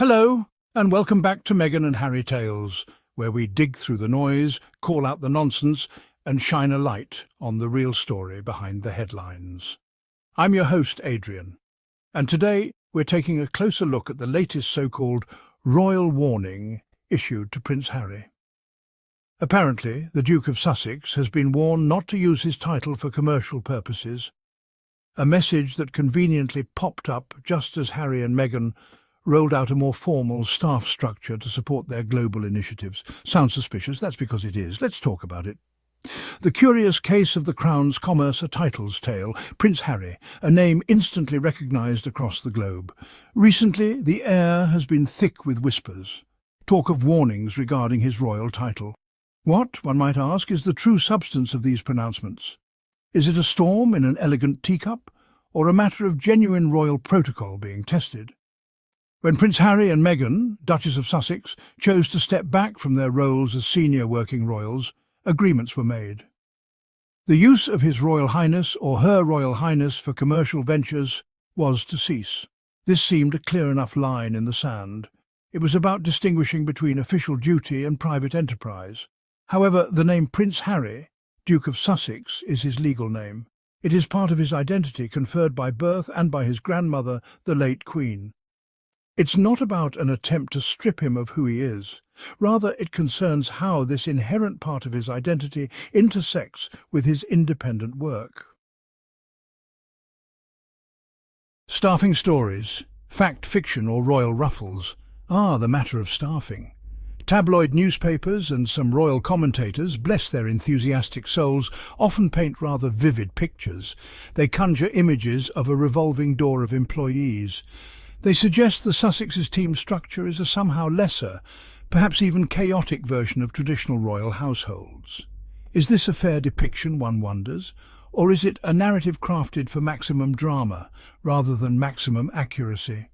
Hello, and welcome back to Meghan and Harry Tales, where we dig through the noise, call out the nonsense, and shine a light on the real story behind the headlines. I'm your host, Adrian, and today we're taking a closer look at the latest so-called royal warning issued to Prince Harry. Apparently, the Duke of Sussex has been warned not to use his title for commercial purposes, a message that conveniently popped up just as Harry and Meghan rolled out a more formal staff structure to support their global initiatives. Sounds suspicious? That's because it is. Let's talk about it. The curious case of the Crown's commerce a title's tale, Prince Harry, a name instantly recognised across the globe. Recently, the air has been thick with whispers, talk of warnings regarding his royal title. What, one might ask, is the true substance of these pronouncements? Is it a storm in an elegant teacup, or a matter of genuine royal protocol being tested? When Prince Harry and Meghan, Duchess of Sussex, chose to step back from their roles as senior working royals, agreements were made. The use of His Royal Highness or Her Royal Highness for commercial ventures was to cease. This seemed a clear enough line in the sand. It was about distinguishing between official duty and private enterprise. However, the name Prince Harry, Duke of Sussex, is his legal name. It is part of his identity conferred by birth and by his grandmother, the late Queen. It's not about an attempt to strip him of who he is. Rather, it concerns how this inherent part of his identity intersects with his independent work. Staffing stories, fact fiction or royal ruffles. The matter of staffing. Tabloid newspapers and some royal commentators, bless their enthusiastic souls, often paint rather vivid pictures. They conjure images of a revolving door of employees. They suggest the Sussexes' team structure is a somehow lesser, perhaps even chaotic version of traditional royal households. Is this a fair depiction, one wonders, or is it a narrative crafted for maximum drama rather than maximum accuracy?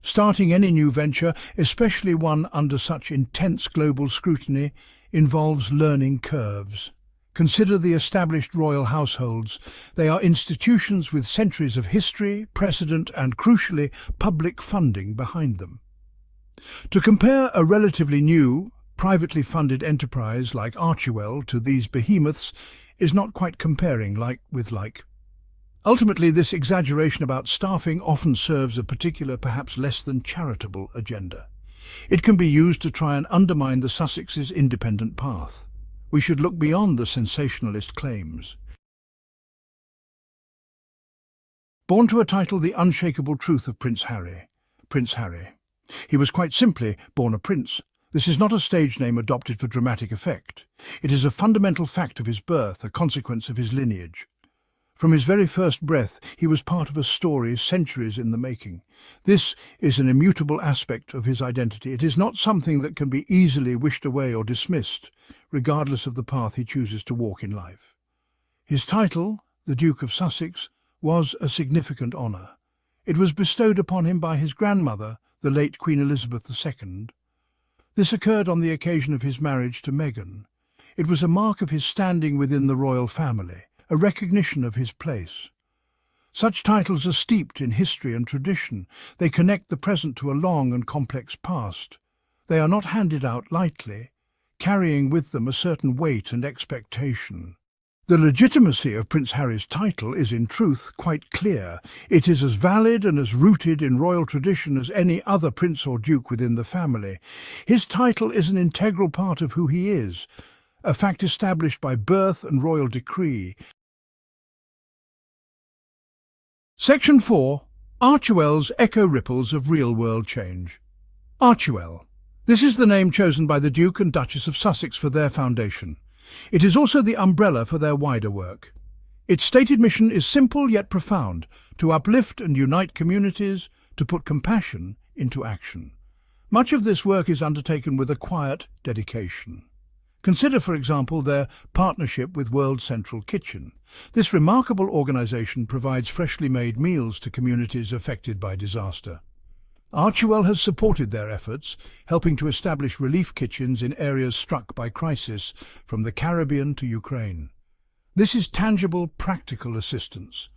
Starting any new venture, especially one under such intense global scrutiny, involves learning curves. Consider the established royal households. They are institutions with centuries of history, precedent and, crucially, public funding behind them. To compare a relatively new, privately funded enterprise like Archwells to these behemoths is not quite comparing like with like. Ultimately, this exaggeration about staffing often serves a particular, perhaps less than charitable agenda. It can be used to try and undermine the Sussexes' independent path. We should look beyond the sensationalist claims. Born to a title, The Unshakable Truth of Prince Harry. Prince Harry. He was quite simply born a prince. This is not a stage name adopted for dramatic effect. It is a fundamental fact of his birth, a consequence of his lineage. From his very first breath, he was part of a story centuries in the making. This is an immutable aspect of his identity. It is not something that can be easily wished away or dismissed, regardless of the path he chooses to walk in life. His title, the Duke of Sussex, was a significant honour. It was bestowed upon him by his grandmother, the late Queen Elizabeth II. This occurred on the occasion of his marriage to Meghan. It was a mark of his standing within the royal family, a recognition of his place. Such titles are steeped in history and tradition. They connect the present to a long and complex past. They are not handed out lightly, carrying with them a certain weight and expectation. The legitimacy of Prince Harry's title is in truth quite clear. It is as valid and as rooted in royal tradition as any other prince or duke within the family. His title is an integral part of who he is, a fact established by birth and royal decree. Section 4. Archwells echo ripples of real-world change. Archwell. This is the name chosen by the Duke and Duchess of Sussex for their foundation. It is also the umbrella for their wider work. Its stated mission is simple yet profound, to uplift and unite communities, to put compassion into action. Much of this work is undertaken with a quiet dedication. Consider, for example, their partnership with World Central Kitchen. This remarkable organisation provides freshly made meals to communities affected by disaster. Archwell has supported their efforts, helping to establish relief kitchens in areas struck by crisis, from the Caribbean to Ukraine. This is tangible, practical assistance.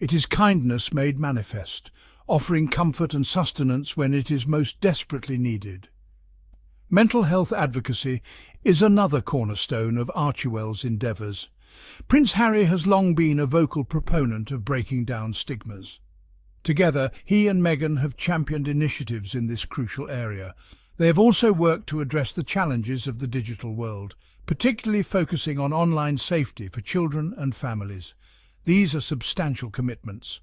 It is kindness made manifest, offering comfort and sustenance when it is most desperately needed. Mental health advocacy is another cornerstone of Archwells' endeavours. Prince Harry has long been a vocal proponent of breaking down stigmas. Together, he and Meghan have championed initiatives in this crucial area. They have also worked to address the challenges of the digital world, particularly focusing on online safety for children and families. These are substantial commitments.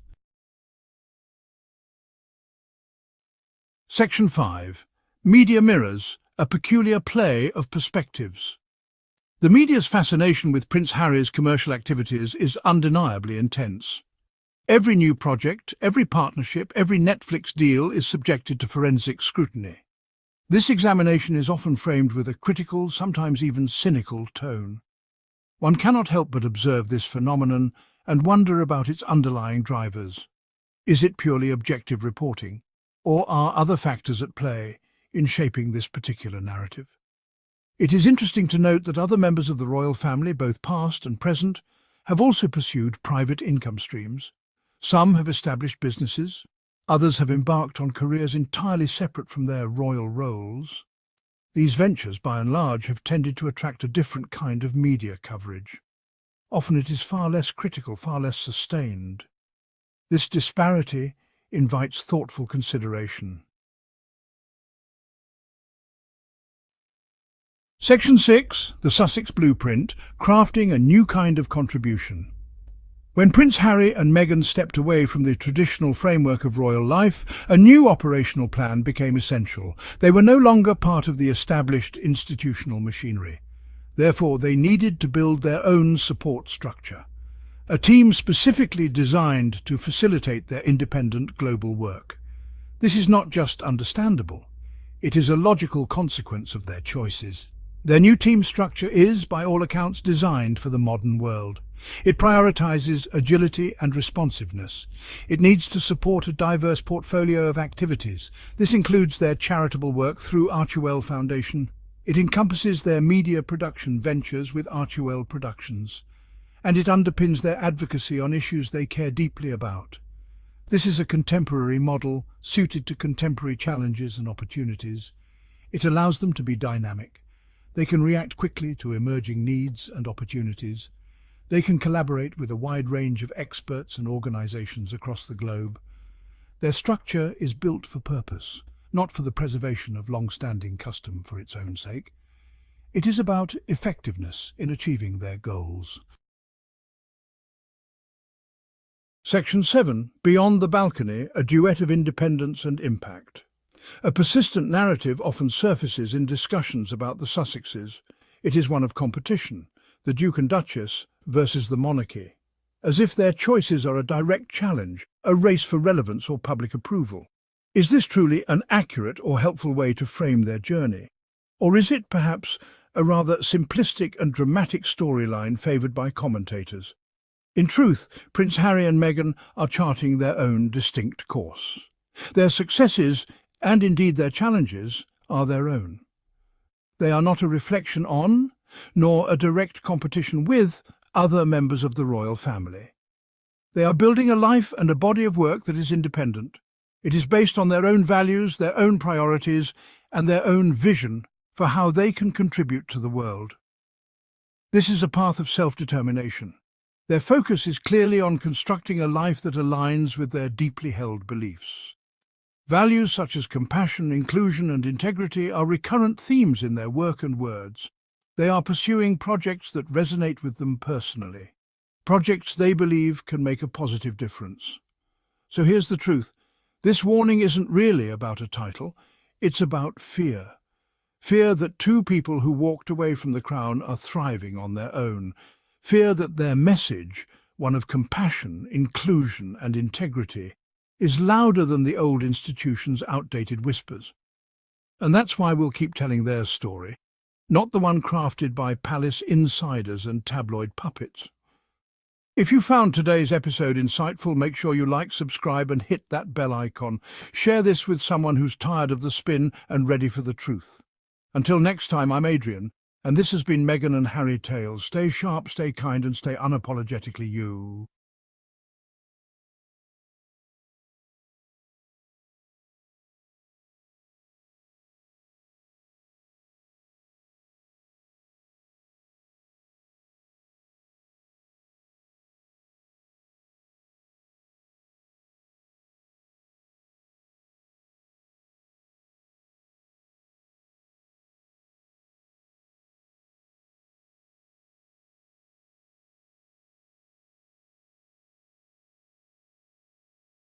Section 5. Media mirrors, a peculiar play of perspectives. The media's fascination with Prince Harry's commercial activities is undeniably intense. Every new project, every partnership, every Netflix deal is subjected to forensic scrutiny. This examination is often framed with a critical, sometimes even cynical tone. One cannot help but observe this phenomenon and wonder about its underlying drivers. Is it purely objective reporting, or are other factors at play in shaping this particular narrative? It is interesting to note that other members of the royal family, both past and present, have also pursued private income streams. Some have established businesses, others have embarked on careers entirely separate from their royal roles. These ventures, by and large, have tended to attract a different kind of media coverage. Often it is far less critical, far less sustained. This disparity invites thoughtful consideration. Section 6, the Sussex Blueprint, crafting a new kind of contribution. When Prince Harry and Meghan stepped away from the traditional framework of royal life, a new operational plan became essential. They were no longer part of the established institutional machinery. Therefore, they needed to build their own support structure, a team specifically designed to facilitate their independent global work. This is not just understandable, it is a logical consequence of their choices. Their new team structure is, by all accounts, designed for the modern world. It prioritizes agility and responsiveness. It needs to support a diverse portfolio of activities. This includes their charitable work through Archwell Foundation. It encompasses their media production ventures with Archwell Productions. And it underpins their advocacy on issues they care deeply about. This is a contemporary model suited to contemporary challenges and opportunities. It allows them to be dynamic. They can react quickly to emerging needs and opportunities. They can collaborate with a wide range of experts and organizations across the globe. Their structure is built for purpose, not for the preservation of long-standing custom for its own sake. It is about effectiveness in achieving their goals. Section 7. Beyond the Balcony, a duet of independence and impact. A persistent narrative often surfaces in discussions about the Sussexes. It is one of competition, the Duke and Duchess versus the monarchy, as if their choices are a direct challenge, a race for relevance or public approval. Is this truly an accurate or helpful way to frame their journey? Or is it perhaps a rather simplistic and dramatic storyline favoured by commentators? In truth, Prince Harry and Meghan are charting their own distinct course. Their successes, and indeed their challenges, are their own. They are not a reflection on, nor a direct competition with, other members of the royal family. They are building a life and a body of work that is independent. It is based on their own values, their own priorities, and their own vision for how they can contribute to the world. This is a path of self-determination. Their focus is clearly on constructing a life that aligns with their deeply held beliefs. Values such as compassion, inclusion, and integrity are recurrent themes in their work and words. They are pursuing projects that resonate with them personally, projects they believe can make a positive difference. So here's the truth. This warning isn't really about a title, it's about fear. Fear that two people who walked away from the crown are thriving on their own. Fear that their message, one of compassion, inclusion, and integrity, is louder than the old institution's outdated whispers. And that's why we'll keep telling their story, not the one crafted by palace insiders and tabloid puppets. If you found today's episode insightful, make sure you like, subscribe, and hit that bell icon. Share this with someone who's tired of the spin and ready for the truth. Until next time, I'm Adrian, and this has been Meghan and Harry Tales. Stay sharp, stay kind, and stay unapologetically you.